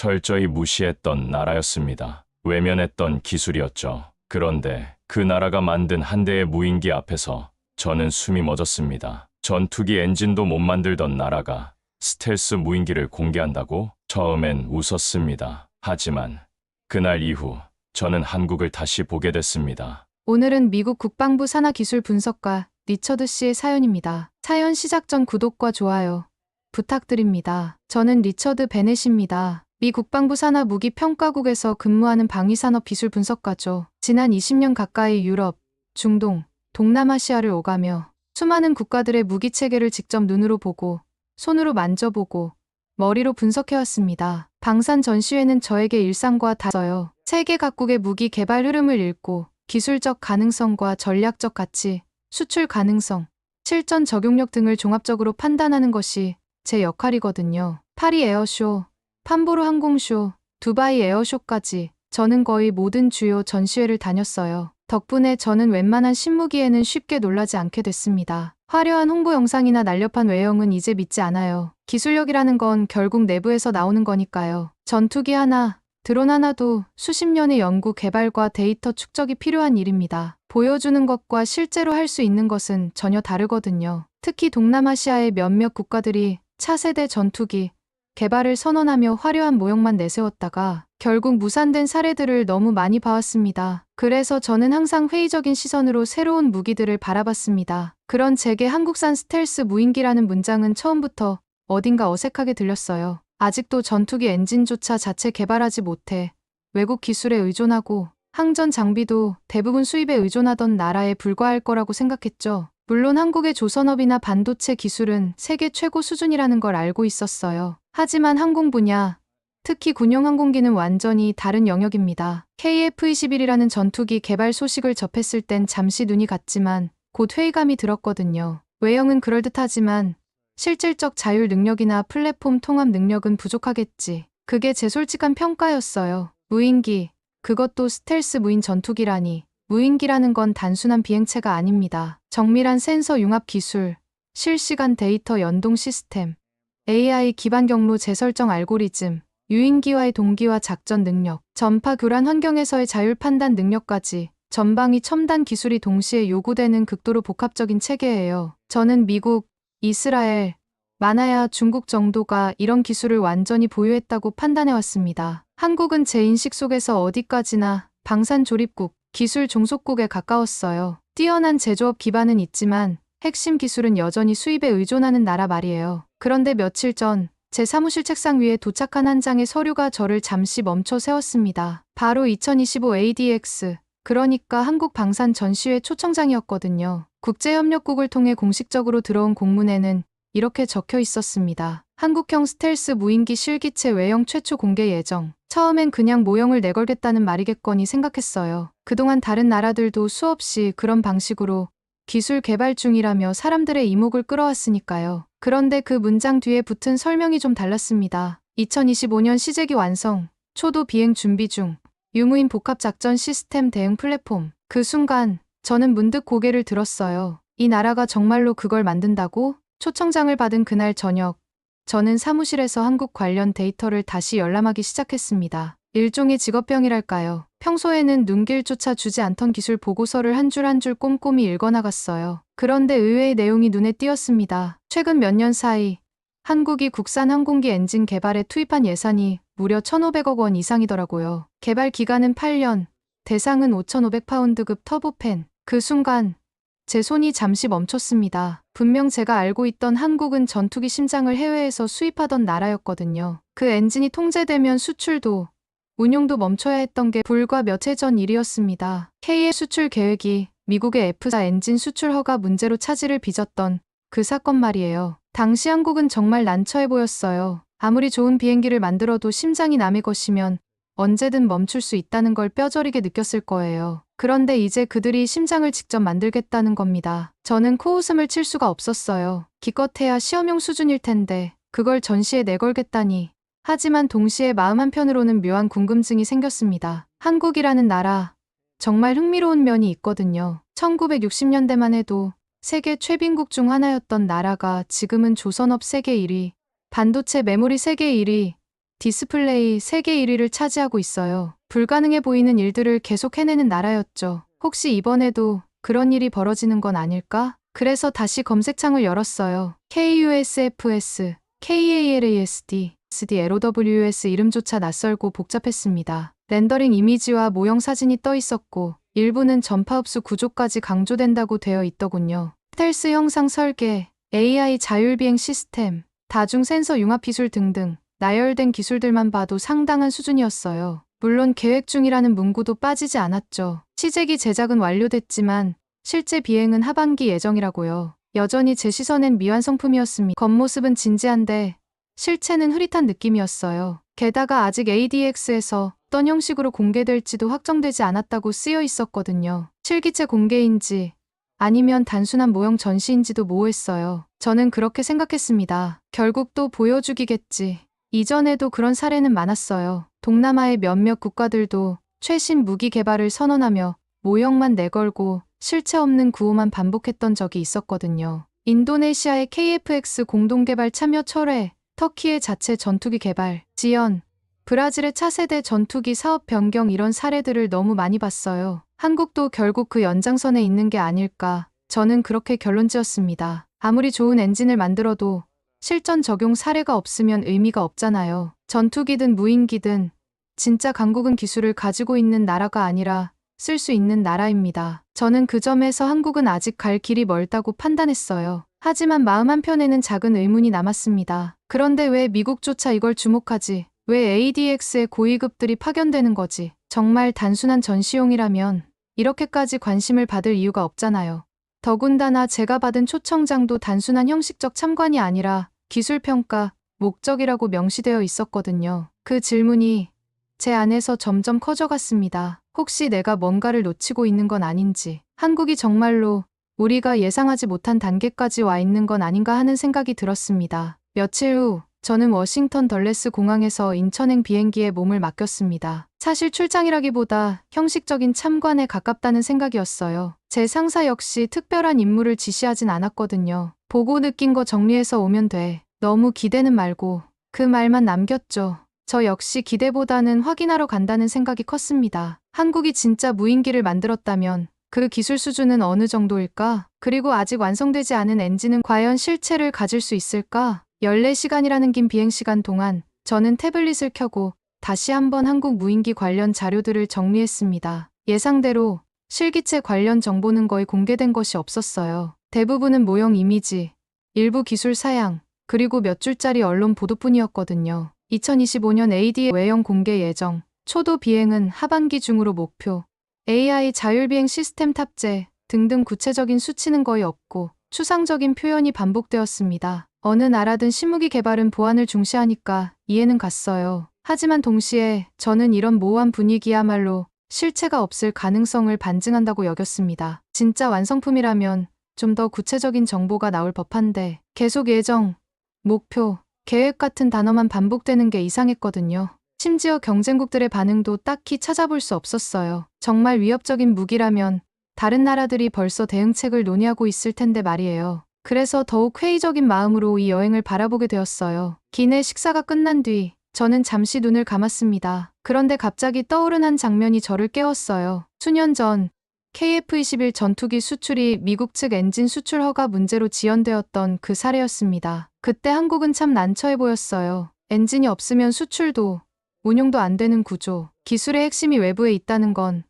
철저히 무시했던 나라였습니다. 외면했던 기술이었죠. 그런데 그 나라가 만든 한 대의 무인기 앞에서 저는 숨이 멎었습니다. 전투기 엔진도 못 만들던 나라가 스텔스 무인기를 공개한다고? 처음엔 웃었습니다. 하지만 그날 이후 저는 한국을 다시 보게 됐습니다. 오늘은 미국 국방부 산하기술 분석가 리처드 씨의 사연입니다. 사연 시작 전 구독과 좋아요 부탁드립니다. 저는 리처드 베넷입니다. 미 국방부 산하 무기평가국에서 근무하는 방위산업 기술 분석가죠. 지난 20년 가까이 유럽, 중동, 동남아시아를 오가며 수많은 국가들의 무기체계를 직접 눈으로 보고 손으로 만져보고 머리로 분석해왔습니다. 방산 전시회는 저에게 일상과 닿아요. 세계 각국의 무기 개발 흐름을 읽고 기술적 가능성과 전략적 가치, 수출 가능성, 실전 적용력 등을 종합적으로 판단하는 것이 제 역할이거든요. 파리 에어쇼, 판보르 항공쇼, 두바이 에어쇼까지 저는 거의 모든 주요 전시회를 다녔어요. 덕분에 저는 웬만한 신무기에는 쉽게 놀라지 않게 됐습니다. 화려한 홍보 영상이나 날렵한 외형은 이제 믿지 않아요. 기술력이라는 건 결국 내부에서 나오는 거니까요. 전투기 하나, 드론 하나도 수십 년의 연구 개발과 데이터 축적이 필요한 일입니다. 보여주는 것과 실제로 할 수 있는 것은 전혀 다르거든요. 특히 동남아시아의 몇몇 국가들이 차세대 전투기 개발을 선언하며 화려한 모형만 내세웠다가 결국 무산된 사례들을 너무 많이 봐왔습니다. 그래서 저는 항상 회의적인 시선으로 새로운 무기들을 바라봤습니다. 그런 제게 한국산 스텔스 무인기라는 문장은 처음부터 어딘가 어색하게 들렸어요. 아직도 전투기 엔진조차 자체 개발하지 못해 외국 기술에 의존하고 항전 장비도 대부분 수입에 의존하던 나라에 불과할 거라고 생각했죠. 물론 한국의 조선업이나 반도체 기술은 세계 최고 수준이라는 걸 알고 있었어요. 하지만 항공 분야, 특히 군용 항공기는 완전히 다른 영역입니다. KF-21이라는 전투기 개발 소식을 접했을 땐 잠시 눈이 갔지만 곧 회의감이 들었거든요. 외형은 그럴듯하지만 실질적 자율 능력이나 플랫폼 통합 능력은 부족하겠지. 그게 제 솔직한 평가였어요. 무인기, 그것도 스텔스 무인 전투기라니. 무인기라는 건 단순한 비행체가 아닙니다. 정밀한 센서 융합 기술, 실시간 데이터 연동 시스템, AI 기반 경로 재설정 알고리즘, 유인기와의 동기화 작전 능력, 전파 교란 환경에서의 자율 판단 능력까지 전방위 첨단 기술이 동시에 요구되는 극도로 복합적인 체계예요. 저는 미국, 이스라엘, 많아야 중국 정도가 이런 기술을 완전히 보유했다고 판단해왔습니다. 한국은 제 인식 속에서 어디까지나 방산 조립국, 기술 종속국에 가까웠어요. 뛰어난 제조업 기반은 있지만 핵심 기술은 여전히 수입에 의존하는 나라 말이에요. 그런데 며칠 전 제 사무실 책상 위에 도착한 한 장의 서류가 저를 잠시 멈춰 세웠습니다. 바로 2025 ADX, 그러니까 한국 방산 전시회 초청장이었거든요. 국제협력국을 통해 공식적으로 들어온 공문에는 이렇게 적혀 있었습니다. 한국형 스텔스 무인기 실기체 외형 최초 공개 예정. 처음엔 그냥 모형을 내걸겠다는 말이겠거니 생각했어요. 그동안 다른 나라들도 수없이 그런 방식으로 기술 개발 중이라며 사람들의 이목을 끌어왔으니까요. 그런데 그 문장 뒤에 붙은 설명이 좀 달랐습니다. 2025년 시제기 완성, 초도 비행 준비 중, 유무인 복합작전 시스템 대응 플랫폼. 그 순간 저는 문득 고개를 들었어요. 이 나라가 정말로 그걸 만든다고? 초청장을 받은 그날 저녁, 저는 사무실에서 한국 관련 데이터를 다시 열람하기 시작했습니다. 일종의 직업병이랄까요. 평소에는 눈길조차 주지 않던 기술 보고서를 한 줄 한 줄 꼼꼼히 읽어나갔어요. 그런데 의외의 내용이 눈에 띄었습니다. 최근 몇 년 사이 한국이 국산 항공기 엔진 개발에 투입한 예산이 무려 1,500억 원 이상이더라고요. 개발 기간은 8년, 대상은 5,500파운드급 터보팬. 그 순간 제 손이 잠시 멈췄습니다. 분명 제가 알고 있던 한국은 전투기 심장을 해외에서 수입하던 나라였거든요. 그 엔진이 통제되면 수출도 운용도 멈춰야 했던 게 불과 몇 해 전 일이었습니다. K의 수출 계획이 미국의 F사 엔진 수출 허가 문제로 차질을 빚었던 그 사건 말이에요. 당시 한국은 정말 난처해 보였어요. 아무리 좋은 비행기를 만들어도 심장이 남의 것이면 언제든 멈출 수 있다는 걸 뼈저리게 느꼈을 거예요. 그런데 이제 그들이 심장을 직접 만들겠다는 겁니다. 저는 코웃음을 칠 수가 없었어요. 기껏해야 시험용 수준일 텐데 그걸 전시에 내걸겠다니. 하지만 동시에 마음 한편으로는 묘한 궁금증이 생겼습니다. 한국이라는 나라, 정말 흥미로운 면이 있거든요. 1960년대만 해도 세계 최빈국 중 하나였던 나라가 지금은 조선업 세계 1위, 반도체 메모리 세계 1위, 디스플레이 세계 1위를 차지하고 있어요. 불가능해 보이는 일들을 계속 해내는 나라였죠. 혹시 이번에도 그런 일이 벌어지는 건 아닐까? 그래서 다시 검색창을 열었어요. KUSFS, KALASD, SDLOWS 이름조차 낯설고 복잡했습니다. 렌더링 이미지와 모형 사진이 떠 있었고 일부는 전파 흡수 구조까지 강조된다고 되어 있더군요. 스텔스 형상 설계, AI 자율비행 시스템, 다중 센서 융합 기술 등등 나열된 기술들만 봐도 상당한 수준이었어요. 물론 계획 중이라는 문구도 빠지지 않았죠. 시제기 제작은 완료됐지만 실제 비행은 하반기 예정이라고요. 여전히 제 시선엔 미완성품이었습니다. 겉모습은 진지한데 실체는 흐릿한 느낌이었어요. 게다가 아직 ADX에서 어떤 형식으로 공개될지도 확정되지 않았다고 쓰여 있었거든요. 실기체 공개인지 아니면 단순한 모형 전시인지도 모호했어요. 저는 그렇게 생각했습니다. 결국 또 보여주기겠지. 이전에도 그런 사례는 많았어요. 동남아의 몇몇 국가들도 최신 무기 개발을 선언하며 모형만 내걸고 실체 없는 구호만 반복했던 적이 있었거든요. 인도네시아의 KFX 공동개발 참여 철회, 터키의 자체 전투기 개발, 지연, 브라질의 차세대 전투기 사업 변경 이런 사례들을 너무 많이 봤어요. 한국도 결국 그 연장선에 있는 게 아닐까. 저는 그렇게 결론지었습니다. 아무리 좋은 엔진을 만들어도 실전 적용 사례가 없으면 의미가 없잖아요. 전투기든 무인기든 진짜 강국은 기술을 가지고 있는 나라가 아니라 쓸 수 있는 나라입니다. 저는 그 점에서 한국은 아직 갈 길이 멀다고 판단했어요. 하지만 마음 한편에는 작은 의문이 남았습니다. 그런데 왜 미국조차 이걸 주목하지? 왜 ADX의 고위급들이 파견되는 거지? 정말 단순한 전시용이라면 이렇게까지 관심을 받을 이유가 없잖아요. 더군다나 제가 받은 초청장도 단순한 형식적 참관이 아니라 기술평가, 목적이라고 명시되어 있었거든요. 그 질문이 제 안에서 점점 커져갔습니다. 혹시 내가 뭔가를 놓치고 있는 건 아닌지, 한국이 정말로 우리가 예상하지 못한 단계까지 와 있는 건 아닌가 하는 생각이 들었습니다. 며칠 후 저는 워싱턴 덜레스 공항에서 인천행 비행기에 몸을 맡겼습니다. 사실 출장이라기보다 형식적인 참관에 가깝다는 생각이었어요. 제 상사 역시 특별한 임무를 지시하진 않았거든요. 보고 느낀 거 정리해서 오면 돼. 너무 기대는 말고. 그 말만 남겼죠. 저 역시 기대보다는 확인하러 간다는 생각이 컸습니다. 한국이 진짜 무인기를 만들었다면 그 기술 수준은 어느 정도일까? 그리고 아직 완성되지 않은 엔진은 과연 실체를 가질 수 있을까? 14시간이라는 긴 비행시간 동안 저는 태블릿을 켜고 다시 한번 한국 무인기 관련 자료들을 정리했습니다. 예상대로 실기체 관련 정보는 거의 공개된 것이 없었어요. 대부분은 모형 이미지, 일부 기술 사양, 그리고 몇 줄짜리 언론 보도뿐이었거든요. 2025년 AD 외형 공개 예정, 초도 비행은 하반기 중으로 목표, AI 자율비행 시스템 탑재 등등 구체적인 수치는 거의 없고 추상적인 표현이 반복되었습니다. 어느 나라든 신무기 개발은 보안을 중시하니까 이해는 갔어요. 하지만 동시에 저는 이런 모호한 분위기야말로 실체가 없을 가능성을 반증한다고 여겼습니다. 진짜 완성품이라면 좀 더 구체적인 정보가 나올 법한데 계속 예정, 목표, 계획 같은 단어만 반복되는 게 이상했거든요. 심지어 경쟁국들의 반응도 딱히 찾아볼 수 없었어요. 정말 위협적인 무기라면 다른 나라들이 벌써 대응책을 논의하고 있을 텐데 말이에요. 그래서 더욱 회의적인 마음으로 이 여행을 바라보게 되었어요. 기내 식사가 끝난 뒤 저는 잠시 눈을 감았습니다. 그런데 갑자기 떠오른 한 장면이 저를 깨웠어요. 수년 전 KF-21 전투기 수출이 미국 측 엔진 수출 허가 문제로 지연되었던 그 사례였습니다. 그때 한국은 참 난처해 보였어요. 엔진이 없으면 수출도 운용도 안 되는 구조. 기술의 핵심이 외부에 있다는 건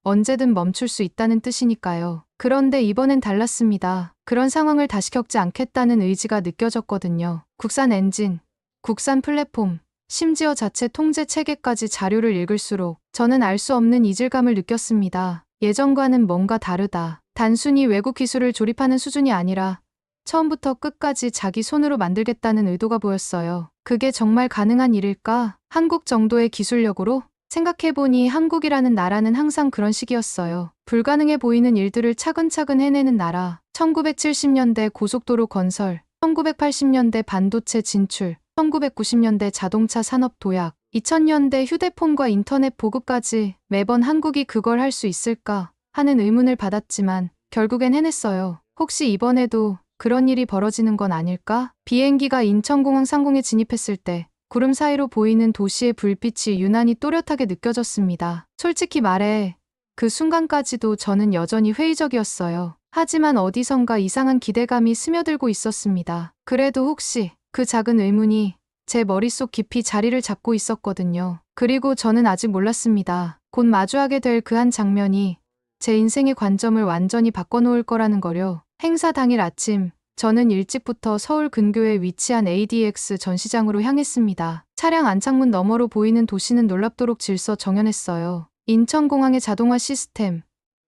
언제든 멈출 수 있다는 뜻이니까요. 그런데 이번엔 달랐습니다. 그런 상황을 다시 겪지 않겠다는 의지가 느껴졌거든요. 국산 엔진, 국산 플랫폼, 심지어 자체 통제 체계까지 자료를 읽을수록 저는 알 수 없는 이질감을 느꼈습니다. 예전과는 뭔가 다르다. 단순히 외국 기술을 조립하는 수준이 아니라 처음부터 끝까지 자기 손으로 만들겠다는 의도가 보였어요. 그게 정말 가능한 일일까? 한국 정도의 기술력으로? 생각해보니 한국이라는 나라는 항상 그런 식이었어요. 불가능해 보이는 일들을 차근차근 해내는 나라. 1970년대 고속도로 건설, 1980년대 반도체 진출, 1990년대 자동차 산업 도약, 2000년대 휴대폰과 인터넷 보급까지 매번 한국이 그걸 할 수 있을까 하는 의문을 받았지만 결국엔 해냈어요. 혹시 이번에도 그런 일이 벌어지는 건 아닐까? 비행기가 인천공항 상공에 진입했을 때 구름 사이로 보이는 도시의 불빛이 유난히 또렷하게 느껴졌습니다. 솔직히 말해 그 순간까지도 저는 여전히 회의적이었어요. 하지만 어디선가 이상한 기대감이 스며들고 있었습니다. 그래도 혹시 그 작은 의문이 제 머릿속 깊이 자리를 잡고 있었거든요. 그리고 저는 아직 몰랐습니다. 곧 마주하게 될 그 한 장면이 제 인생의 관점을 완전히 바꿔놓을 거라는 거요. 행사 당일 아침, 저는 일찍부터 서울 근교에 위치한 ADX 전시장으로 향했습니다. 차량 안창문 너머로 보이는 도시는 놀랍도록 질서 정연했어요. 인천공항의 자동화 시스템,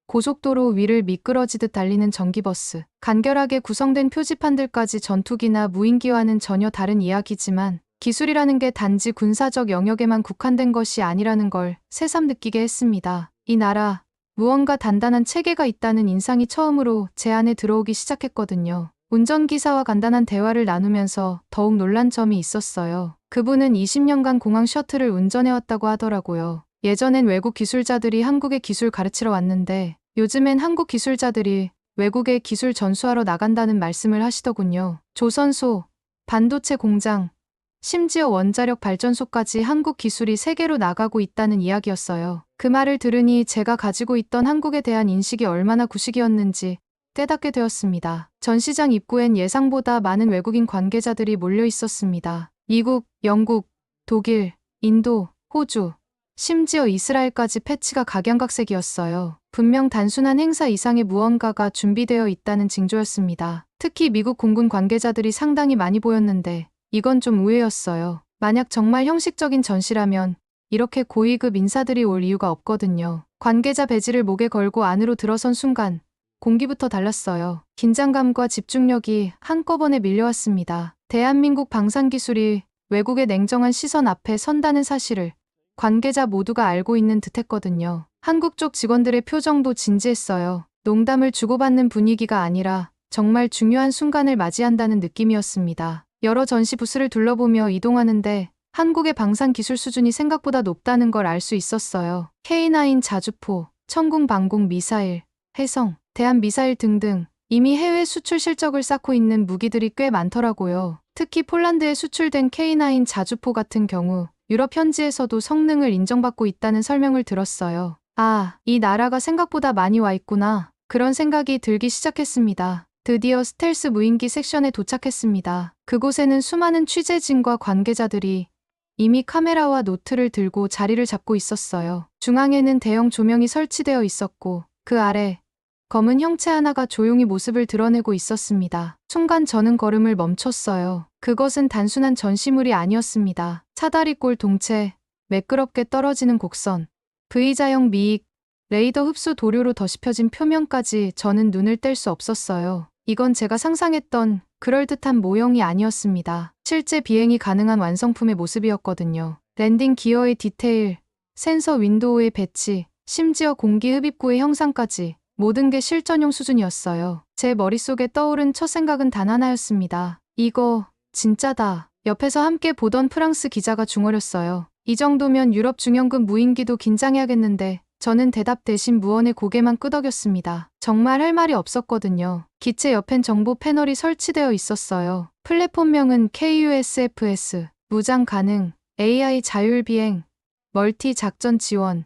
고속도로 위를 미끄러지듯 달리는 전기버스, 간결하게 구성된 표지판들까지 전투기나 무인기와는 전혀 다른 이야기지만 기술이라는 게 단지 군사적 영역에만 국한된 것이 아니라는 걸 새삼 느끼게 했습니다. 이 나라, 무언가 단단한 체계가 있다는 인상이 처음으로 제 안에 들어오기 시작했거든요. 운전기사와 간단한 대화를 나누면서 더욱 놀란 점이 있었어요. 그분은 20년간 공항 셔틀을 운전해왔다고 하더라고요. 예전엔 외국 기술자들이 한국에 기술 가르치러 왔는데 요즘엔 한국 기술자들이 외국에 기술 전수하러 나간다는 말씀을 하시더군요. 조선소, 반도체 공장, 심지어 원자력 발전소까지 한국 기술이 세계로 나가고 있다는 이야기였어요. 그 말을 들으니 제가 가지고 있던 한국에 대한 인식이 얼마나 구식이었는지 깨닫게 되었습니다. 전시장 입구엔 예상보다 많은 외국인 관계자들이 몰려 있었습니다. 미국, 영국, 독일, 인도, 호주, 심지어 이스라엘까지 패치가 각양각색이었어요. 분명 단순한 행사 이상의 무언가가 준비되어 있다는 징조였습니다. 특히 미국 공군 관계자들이 상당히 많이 보였는데 이건 좀 의외였어요. 만약 정말 형식적인 전시라면 이렇게 고위급 인사들이 올 이유가 없거든요. 관계자 배지를 목에 걸고 안으로 들어선 순간 공기부터 달랐어요. 긴장감과 집중력이 한꺼번에 밀려왔습니다. 대한민국 방산기술이 외국의 냉정한 시선 앞에 선다는 사실을 관계자 모두가 알고 있는 듯했거든요. 한국 쪽 직원들의 표정도 진지했어요. 농담을 주고받는 분위기가 아니라 정말 중요한 순간을 맞이한다는 느낌이었습니다. 여러 전시 부스를 둘러보며 이동하는데 한국의 방산 기술 수준이 생각보다 높다는 걸 알 수 있었어요. K9 자주포, 천궁 방공 미사일, 해성, 대한 미사일 등등 이미 해외 수출 실적을 쌓고 있는 무기들이 꽤 많더라고요. 특히 폴란드에 수출된 K9 자주포 같은 경우 유럽 현지에서도 성능을 인정받고 있다는 설명을 들었어요. 아, 이 나라가 생각보다 많이 와 있구나. 그런 생각이 들기 시작했습니다. 드디어 스텔스 무인기 섹션에 도착했습니다. 그곳에는 수많은 취재진과 관계자들이 이미 카메라와 노트를 들고 자리를 잡고 있었어요. 중앙에는 대형 조명이 설치되어 있었고 그 아래 검은 형체 하나가 조용히 모습을 드러내고 있었습니다. 순간 저는 걸음을 멈췄어요. 그것은 단순한 전시물이 아니었습니다. 사다리꼴 동체, 매끄럽게 떨어지는 곡선, V자형 미익, 레이더 흡수 도료로 더씹혀진 표면까지 저는 눈을 뗄 수 없었어요. 이건 제가 상상했던 그럴듯한 모형이 아니었습니다. 실제 비행이 가능한 완성품의 모습이었거든요. 랜딩 기어의 디테일, 센서 윈도우의 배치, 심지어 공기 흡입구의 형상까지 모든 게 실전용 수준이었어요. 제 머릿속에 떠오른 첫 생각은 단 하나였습니다. 이거 진짜다. 옆에서 함께 보던 프랑스 기자가 중얼였어요. 이 정도면 유럽 중형급 무인기도 긴장해야겠는데 저는 대답 대신 무언의 고개만 끄덕였습니다. 정말 할 말이 없었거든요. 기체 옆엔 정보 패널이 설치되어 있었어요. 플랫폼명은 KUSFS, 무장 가능, AI 자율 비행, 멀티 작전 지원,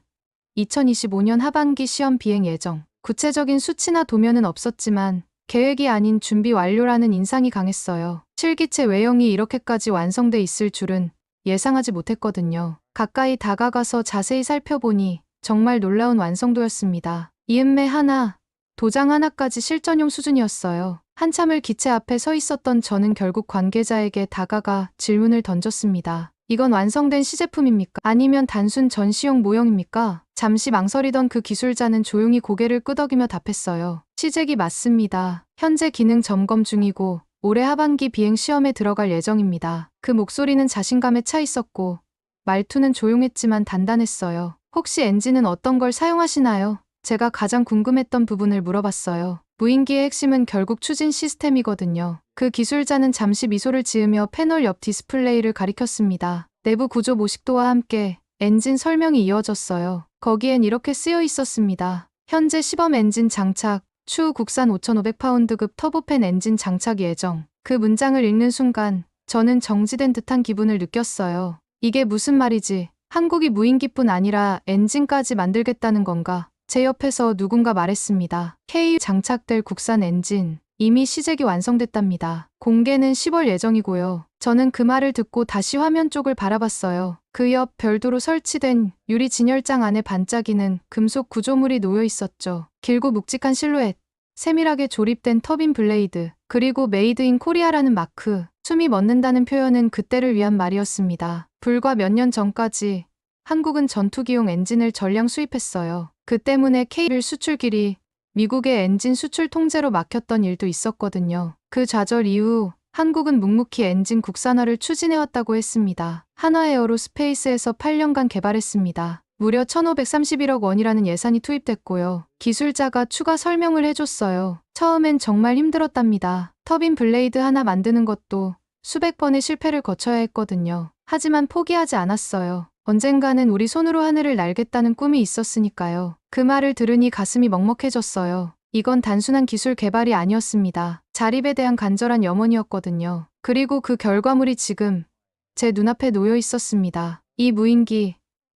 2025년 하반기 시험 비행 예정. 구체적인 수치나 도면은 없었지만 계획이 아닌 준비 완료라는 인상이 강했어요. 실기체 외형이 이렇게까지 완성돼 있을 줄은 예상하지 못했거든요. 가까이 다가가서 자세히 살펴보니 정말 놀라운 완성도였습니다. 이음매 하나, 도장 하나까지 실전용 수준이었어요. 한참을 기체 앞에 서 있었던 저는 결국 관계자에게 다가가 질문을 던졌습니다. 이건 완성된 시제품입니까? 아니면 단순 전시용 모형입니까? 잠시 망설이던 그 기술자는 조용히 고개를 끄덕이며 답했어요. 시제기 맞습니다. 현재 기능 점검 중이고 올해 하반기 비행 시험에 들어갈 예정입니다. 그 목소리는 자신감에 차 있었고 말투는 조용했지만 단단했어요. 혹시 엔진은 어떤 걸 사용하시나요? 제가 가장 궁금했던 부분을 물어봤어요. 무인기의 핵심은 결국 추진 시스템이거든요. 그 기술자는 잠시 미소를 지으며 패널 옆 디스플레이를 가리켰습니다. 내부 구조 모식도와 함께 엔진 설명이 이어졌어요. 거기엔 이렇게 쓰여 있었습니다. 현재 시범 엔진 장착, 추후 국산 5,500파운드급 터보팬 엔진 장착 예정. 그 문장을 읽는 순간 저는 정지된 듯한 기분을 느꼈어요. 이게 무슨 말이지? 한국이 무인기뿐 아니라 엔진까지 만들겠다는 건가? 제 옆에서 누군가 말했습니다. KU 장착될 국산 엔진. 이미 시제기 완성됐답니다. 공개는 10월 예정이고요. 저는 그 말을 듣고 다시 화면 쪽을 바라봤어요. 그 옆 별도로 설치된 유리 진열장 안에 반짝이는 금속 구조물이 놓여 있었죠. 길고 묵직한 실루엣, 세밀하게 조립된 터빈 블레이드, 그리고 메이드 인 코리아라는 마크. 숨이 멎는다는 표현은 그때를 위한 말이었습니다. 불과 몇 년 전까지 한국은 전투기용 엔진을 전량 수입했어요. 그 때문에 K를 수출길이 미국의 엔진 수출 통제로 막혔던 일도 있었거든요. 그 좌절 이후 한국은 묵묵히 엔진 국산화를 추진해왔다고 했습니다. 한화에어로스페이스에서 8년간 개발했습니다. 무려 1,531억 원이라는 예산이 투입됐고요. 기술자가 추가 설명을 해줬어요. 처음엔 정말 힘들었답니다. 터빈 블레이드 하나 만드는 것도 수백 번의 실패를 거쳐야 했거든요. 하지만 포기하지 않았어요. 언젠가는 우리 손으로 하늘을 날겠다는 꿈이 있었으니까요. 그 말을 들으니 가슴이 먹먹해졌어요. 이건 단순한 기술 개발이 아니었습니다. 자립에 대한 간절한 염원이었거든요. 그리고 그 결과물이 지금 제 눈앞에 놓여 있었습니다. 이 무인기,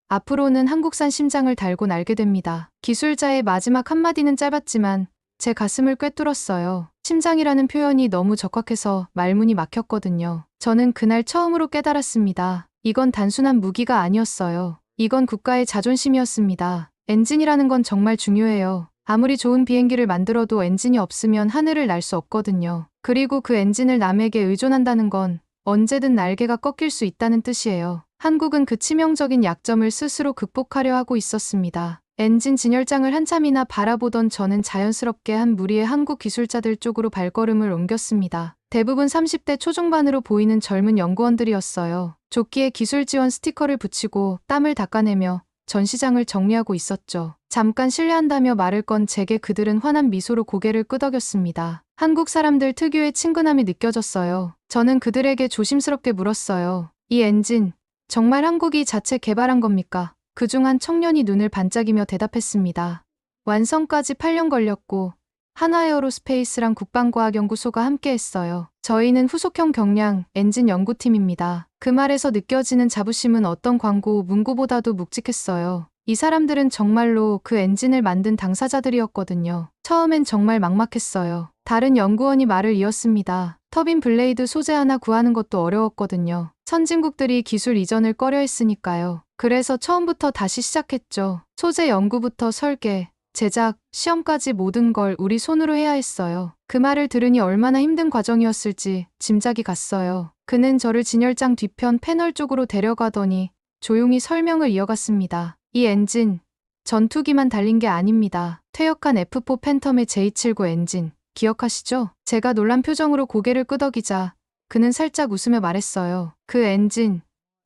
앞으로는 한국산 심장을 달고 날게 됩니다. 기술자의 마지막 한마디는 짧았지만 제 가슴을 꿰뚫었어요. 심장이라는 표현이 너무 적확해서 말문이 막혔거든요. 저는 그날 처음으로 깨달았습니다. 이건 단순한 무기가 아니었어요. 이건 국가의 자존심이었습니다. 엔진이라는 건 정말 중요해요. 아무리 좋은 비행기를 만들어도 엔진이 없으면 하늘을 날 수 없거든요. 그리고 그 엔진을 남에게 의존한다는 건 언제든 날개가 꺾일 수 있다는 뜻이에요. 한국은 그 치명적인 약점을 스스로 극복하려 하고 있었습니다. 엔진 진열장을 한참이나 바라보던 저는 자연스럽게 한 무리의 한국 기술자들 쪽으로 발걸음을 옮겼습니다. 대부분 30대 초중반으로 보이는 젊은 연구원들이었어요. 조끼에 기술 지원 스티커를 붙이고 땀을 닦아내며 전시장을 정리하고 있었죠. 잠깐 실례한다며 말을 건 제게 그들은 환한 미소로 고개를 끄덕였습니다. 한국 사람들 특유의 친근함이 느껴졌어요. 저는 그들에게 조심스럽게 물었어요. 이 엔진, 정말 한국이 자체 개발한 겁니까? 그중 한 청년이 눈을 반짝이며 대답했습니다. 완성까지 8년 걸렸고 한화에어로스페이스랑 국방과학연구소가 함께했어요. 저희는 후속형 경량 엔진 연구팀입니다. 그 말에서 느껴지는 자부심은 어떤 광고 문구보다도 묵직했어요. 이 사람들은 정말로 그 엔진을 만든 당사자들이었거든요. 처음엔 정말 막막했어요. 다른 연구원이 말을 이었습니다. 터빈 블레이드 소재 하나 구하는 것도 어려웠거든요. 선진국들이 기술 이전을 꺼려했으니까요. 그래서 처음부터 다시 시작했죠. 소재 연구부터 설계, 제작, 시험까지 모든 걸 우리 손으로 해야 했어요. 그 말을 들으니 얼마나 힘든 과정이었을지 짐작이 갔어요. 그는 저를 진열장 뒤편 패널 쪽으로 데려가더니 조용히 설명을 이어갔습니다. 이 엔진, 전투기만 달린 게 아닙니다. 퇴역한 F4 팬텀의 J79 엔진, 기억하시죠? 제가 놀란 표정으로 고개를 끄덕이자 그는 살짝 웃으며 말했어요. 그 엔진,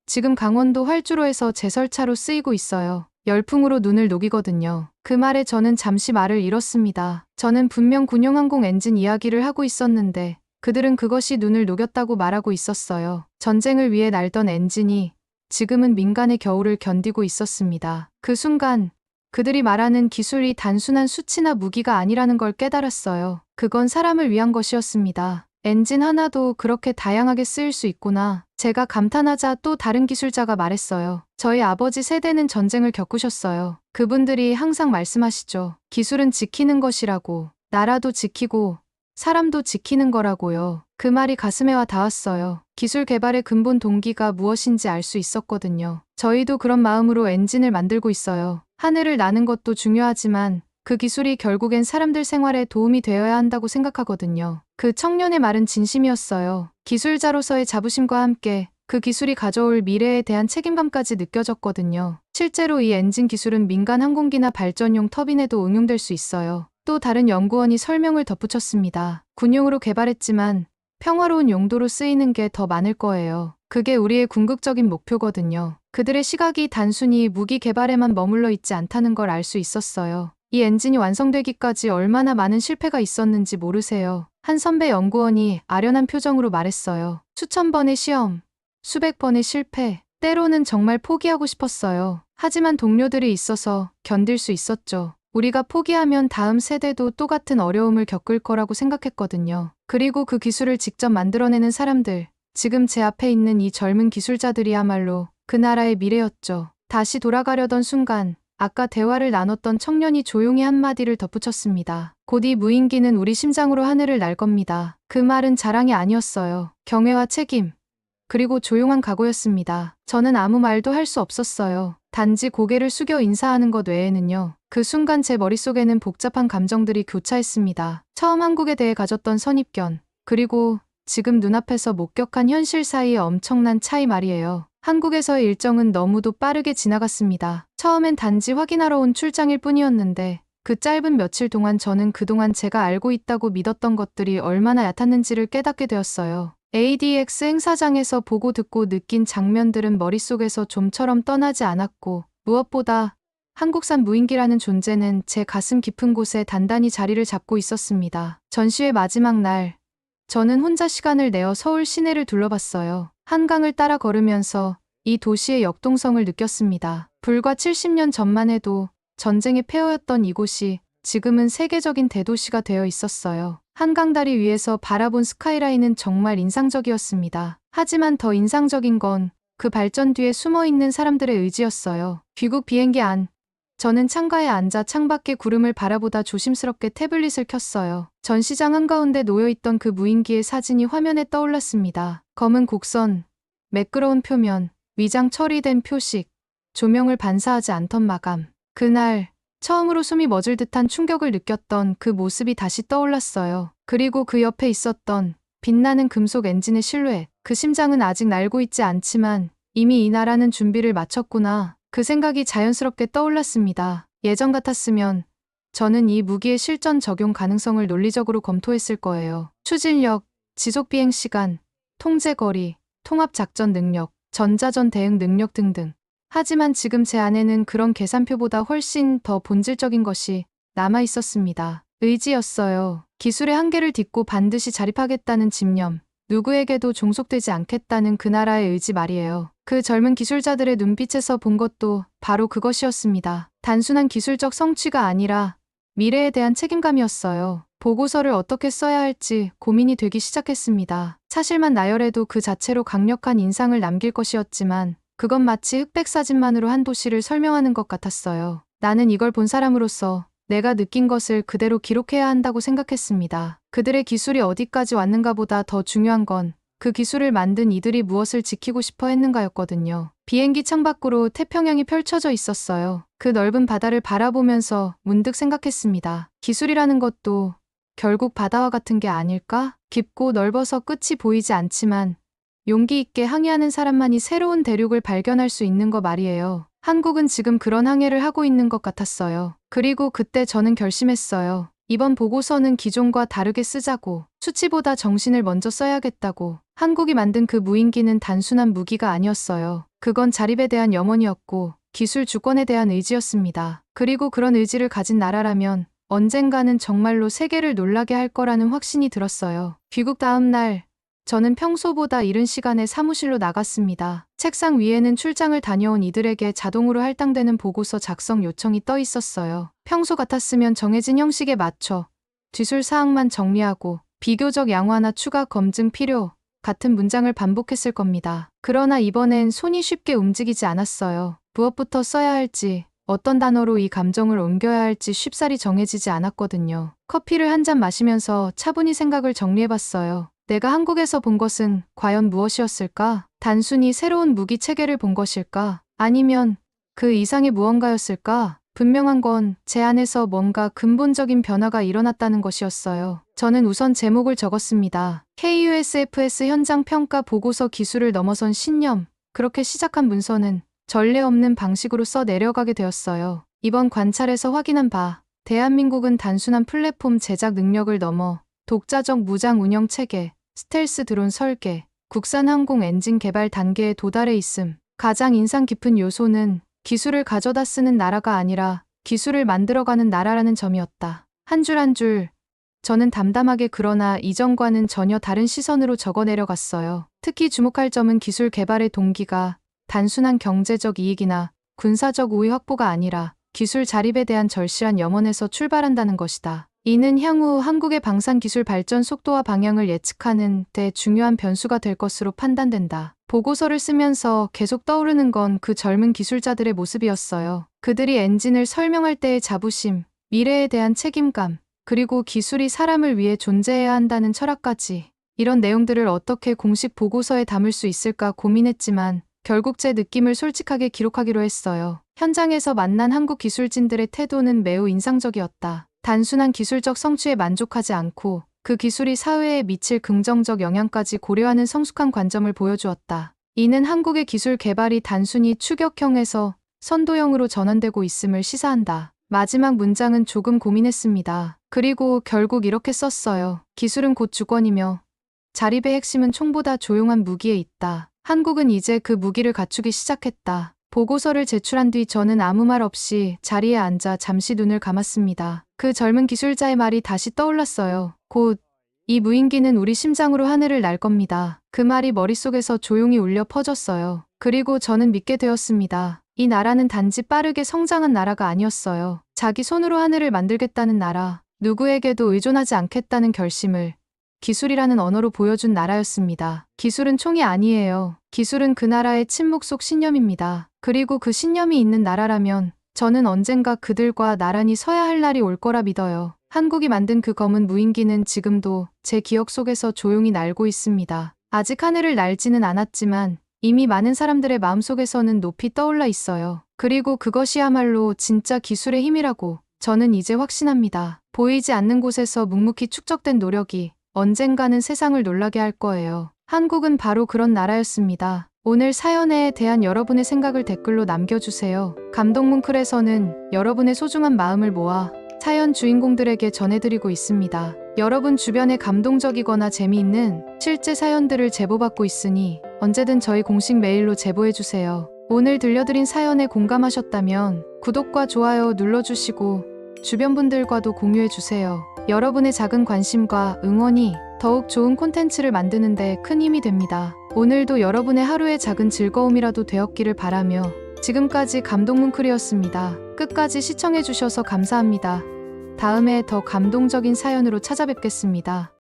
지금 강원도 활주로에서 제설차로 쓰이고 있어요. 열풍으로 눈을 녹이거든요. 그 말에 저는 잠시 말을 잃었습니다. 저는 분명 군용항공 엔진 이야기를 하고 있었는데 그들은 그것이 눈을 녹였다고 말하고 있었어요. 전쟁을 위해 날던 엔진이 지금은 민간의 겨울을 견디고 있었습니다. 그 순간 그들이 말하는 기술이 단순한 수치나 무기가 아니라는 걸 깨달았어요. 그건 사람을 위한 것이었습니다. 엔진 하나도 그렇게 다양하게 쓰일 수 있구나. 제가 감탄하자 또 다른 기술자가 말했어요. 저희 아버지 세대는 전쟁을 겪으셨어요. 그분들이 항상 말씀하시죠. 기술은 지키는 것이라고. 나라도 지키고 사람도 지키는 거라고요. 그 말이 가슴에 와 닿았어요. 기술 개발의 근본 동기가 무엇인지 알 수 있었거든요. 저희도 그런 마음으로 엔진을 만들고 있어요. 하늘을 나는 것도 중요하지만 그 기술이 결국엔 사람들 생활에 도움이 되어야 한다고 생각하거든요. 그 청년의 말은 진심이었어요. 기술자로서의 자부심과 함께 그 기술이 가져올 미래에 대한 책임감까지 느껴졌거든요. 실제로 이 엔진 기술은 민간 항공기나 발전용 터빈에도 응용될 수 있어요. 또 다른 연구원이 설명을 덧붙였습니다. 군용으로 개발했지만 평화로운 용도로 쓰이는 게 더 많을 거예요. 그게 우리의 궁극적인 목표거든요. 그들의 시각이 단순히 무기 개발에만 머물러 있지 않다는 걸 알 수 있었어요. 이 엔진이 완성되기까지 얼마나 많은 실패가 있었는지 모르세요. 한 선배 연구원이 아련한 표정으로 말했어요. 수천 번의 시험, 수백 번의 실패, 때로는 정말 포기하고 싶었어요. 하지만 동료들이 있어서 견딜 수 있었죠. 우리가 포기하면 다음 세대도 똑같은 어려움을 겪을 거라고 생각했거든요. 그리고 그 기술을 직접 만들어내는 사람들, 지금 제 앞에 있는 이 젊은 기술자들이야말로 그 나라의 미래였죠. 다시 돌아가려던 순간 아까 대화를 나눴던 청년이 조용히 한마디를 덧붙였습니다. 곧 이 무인기는 우리 심장으로 하늘을 날 겁니다. 그 말은 자랑이 아니었어요. 경외와 책임, 그리고 조용한 각오였습니다. 저는 아무 말도 할 수 없었어요. 단지 고개를 숙여 인사하는 것 외에는요. 그 순간 제 머릿속에는 복잡한 감정들이 교차했습니다. 처음 한국에 대해 가졌던 선입견, 그리고 지금 눈앞에서 목격한 현실 사이의 엄청난 차이 말이에요. 한국에서의 일정은 너무도 빠르게 지나갔습니다. 처음엔 단지 확인하러 온 출장일 뿐이었는데 그 짧은 며칠 동안 저는 그동안 제가 알고 있다고 믿었던 것들이 얼마나 얕았는지를 깨닫게 되었어요. ADX 행사장에서 보고 듣고 느낀 장면들은 머릿속에서 좀처럼 떠나지 않았고, 무엇보다 한국산 무인기라는 존재는 제 가슴 깊은 곳에 단단히 자리를 잡고 있었습니다. 전시회 마지막 날, 저는 혼자 시간을 내어 서울 시내를 둘러봤어요. 한강을 따라 걸으면서 이 도시의 역동성을 느꼈습니다. 불과 70년 전만 해도 전쟁의 폐허였던 이곳이 지금은 세계적인 대도시가 되어 있었어요. 한강다리 위에서 바라본 스카이라인은 정말 인상적이었습니다. 하지만 더 인상적인 건 그 발전 뒤에 숨어있는 사람들의 의지였어요. 귀국 비행기 안. 저는 창가에 앉아 창밖의 구름을 바라보다 조심스럽게 태블릿을 켰어요. 전시장 한가운데 놓여있던 그 무인기의 사진이 화면에 떠올랐습니다. 검은 곡선, 매끄러운 표면, 위장 처리된 표식, 조명을 반사하지 않던 마감. 그날 처음으로 숨이 멎을 듯한 충격을 느꼈던 그 모습이 다시 떠올랐어요. 그리고 그 옆에 있었던 빛나는 금속 엔진의 실루엣. 그 심장은 아직 날고 있지 않지만 이미 이 나라는 준비를 마쳤구나. 그 생각이 자연스럽게 떠올랐습니다. 예전 같았으면 저는 이 무기의 실전 적용 가능성을 논리적으로 검토했을 거예요. 추진력, 지속 비행 시간, 통제 거리, 통합 작전 능력, 전자전 대응 능력 등등. 하지만 지금 제 안에는 그런 계산표보다 훨씬 더 본질적인 것이 남아 있었습니다. 의지였어요. 기술의 한계를 딛고 반드시 자립하겠다는 집념. 누구에게도 종속되지 않겠다는 그 나라의 의지 말이에요. 그 젊은 기술자들의 눈빛에서 본 것도 바로 그것이었습니다. 단순한 기술적 성취가 아니라 미래에 대한 책임감이었어요. 보고서를 어떻게 써야 할지 고민이 되기 시작했습니다. 사실만 나열해도 그 자체로 강력한 인상을 남길 것이었지만 그건 마치 흑백 사진만으로 한 도시를 설명하는 것 같았어요. 나는 이걸 본 사람으로서 내가 느낀 것을 그대로 기록해야 한다고 생각했습니다. 그들의 기술이 어디까지 왔는가 보다 더 중요한 건 그 기술을 만든 이들이 무엇을 지키고 싶어 했는가였거든요. 비행기 창밖으로 태평양이 펼쳐져 있었어요. 그 넓은 바다를 바라보면서 문득 생각했습니다. 기술이라는 것도 결국 바다와 같은 게 아닐까? 깊고 넓어서 끝이 보이지 않지만 용기 있게 항해하는 사람만이 새로운 대륙을 발견할 수 있는 거 말이에요. 한국은 지금 그런 항해를 하고 있는 것 같았어요. 그리고 그때 저는 결심했어요. 이번 보고서는 기존과 다르게 쓰자고. 수치보다 정신을 먼저 써야겠다고. 한국이 만든 그 무인기는 단순한 무기가 아니었어요. 그건 자립에 대한 염원이었고 기술 주권에 대한 의지였습니다. 그리고 그런 의지를 가진 나라라면 언젠가는 정말로 세계를 놀라게 할 거라는 확신이 들었어요. 귀국 다음 날 저는 평소보다 이른 시간에 사무실로 나갔습니다. 책상 위에는 출장을 다녀온 이들에게 자동으로 할당되는 보고서 작성 요청이 떠 있었어요. 평소 같았으면 정해진 형식에 맞춰 뒤술 사항만 정리하고 비교적 양화나 추가 검증 필요 같은 문장을 반복했을 겁니다. 그러나 이번엔 손이 쉽게 움직이지 않았어요. 무엇부터 써야 할지, 어떤 단어로 이 감정을 옮겨야 할지 쉽사리 정해지지 않았거든요. 커피를 한 잔 마시면서 차분히 생각을 정리해봤어요. 내가 한국에서 본 것은 과연 무엇이었을까? 단순히 새로운 무기 체계를 본 것일까? 아니면 그 이상의 무언가였을까? 분명한 건 제 안에서 뭔가 근본적인 변화가 일어났다는 것이었어요. 저는 우선 제목을 적었습니다. KUSFS 현장 평가 보고서 기술을 넘어선 신념. 그렇게 시작한 문서는 전례 없는 방식으로 써 내려가게 되었어요. 이번 관찰에서 확인한 바, 대한민국은 단순한 플랫폼 제작 능력을 넘어 독자적 무장 운영 체계, 스텔스 드론 설계, 국산 항공 엔진 개발 단계에 도달해 있음. 가장 인상 깊은 요소는 기술을 가져다 쓰는 나라가 아니라 기술을 만들어가는 나라라는 점이었다. 한 줄 한 줄, 저는 담담하게 그러나 이전과는 전혀 다른 시선으로 적어 내려갔어요. 특히 주목할 점은 기술 개발의 동기가 단순한 경제적 이익이나 군사적 우위 확보가 아니라 기술 자립에 대한 절실한 염원에서 출발한다는 것이다. 이는 향후 한국의 방산 기술 발전 속도와 방향을 예측하는 데 중요한 변수가 될 것으로 판단된다. 보고서를 쓰면서 계속 떠오르는 건 그 젊은 기술자들의 모습이었어요. 그들이 엔진을 설명할 때의 자부심, 미래에 대한 책임감, 그리고 기술이 사람을 위해 존재해야 한다는 철학까지. 이런 내용들을 어떻게 공식 보고서에 담을 수 있을까 고민했지만 결국 제 느낌을 솔직하게 기록하기로 했어요. 현장에서 만난 한국 기술진들의 태도는 매우 인상적이었다. 단순한 기술적 성취에 만족하지 않고 그 기술이 사회에 미칠 긍정적 영향까지 고려하는 성숙한 관점을 보여주었다. 이는 한국의 기술 개발이 단순히 추격형에서 선도형으로 전환되고 있음을 시사한다. 마지막 문장은 조금 고민했습니다. 그리고 결국 이렇게 썼어요. 기술은 곧 주권이며 자립의 핵심은 총보다 조용한 무기에 있다. 한국은 이제 그 무기를 갖추기 시작했다. 보고서를 제출한 뒤 저는 아무 말 없이 자리에 앉아 잠시 눈을 감았습니다. 그 젊은 기술자의 말이 다시 떠올랐어요. 곧 이 무인기는 우리 심장으로 하늘을 날 겁니다. 그 말이 머릿속에서 조용히 울려 퍼졌어요. 그리고 저는 믿게 되었습니다. 이 나라는 단지 빠르게 성장한 나라가 아니었어요. 자기 손으로 하늘을 만들겠다는 나라, 누구에게도 의존하지 않겠다는 결심을 기술이라는 언어로 보여준 나라였습니다. 기술은 총이 아니에요. 기술은 그 나라의 침묵 속 신념입니다. 그리고 그 신념이 있는 나라라면 저는 언젠가 그들과 나란히 서야 할 날이 올 거라 믿어요. 한국이 만든 그 검은 무인기는 지금도 제 기억 속에서 조용히 날고 있습니다. 아직 하늘을 날지는 않았지만 이미 많은 사람들의 마음속에서는 높이 떠올라 있어요. 그리고 그것이야말로 진짜 기술의 힘이라고 저는 이제 확신합니다. 보이지 않는 곳에서 묵묵히 축적된 노력이 언젠가는 세상을 놀라게 할 거예요. 한국은 바로 그런 나라였습니다. 오늘 사연에 대한 여러분의 생각을 댓글로 남겨주세요. 감동뭉클에서는 여러분의 소중한 마음을 모아 사연 주인공들에게 전해드리고 있습니다. 여러분 주변에 감동적이거나 재미있는 실제 사연들을 제보받고 있으니 언제든 저희 공식 메일로 제보해주세요. 오늘 들려드린 사연에 공감하셨다면 구독과 좋아요 눌러주시고 주변 분들과도 공유해주세요. 여러분의 작은 관심과 응원이 더욱 좋은 콘텐츠를 만드는 데 큰 힘이 됩니다. 오늘도 여러분의 하루의 작은 즐거움이라도 되었기를 바라며 지금까지 감동뭉클이었습니다. 끝까지 시청해주셔서 감사합니다. 다음에 더 감동적인 사연으로 찾아뵙겠습니다.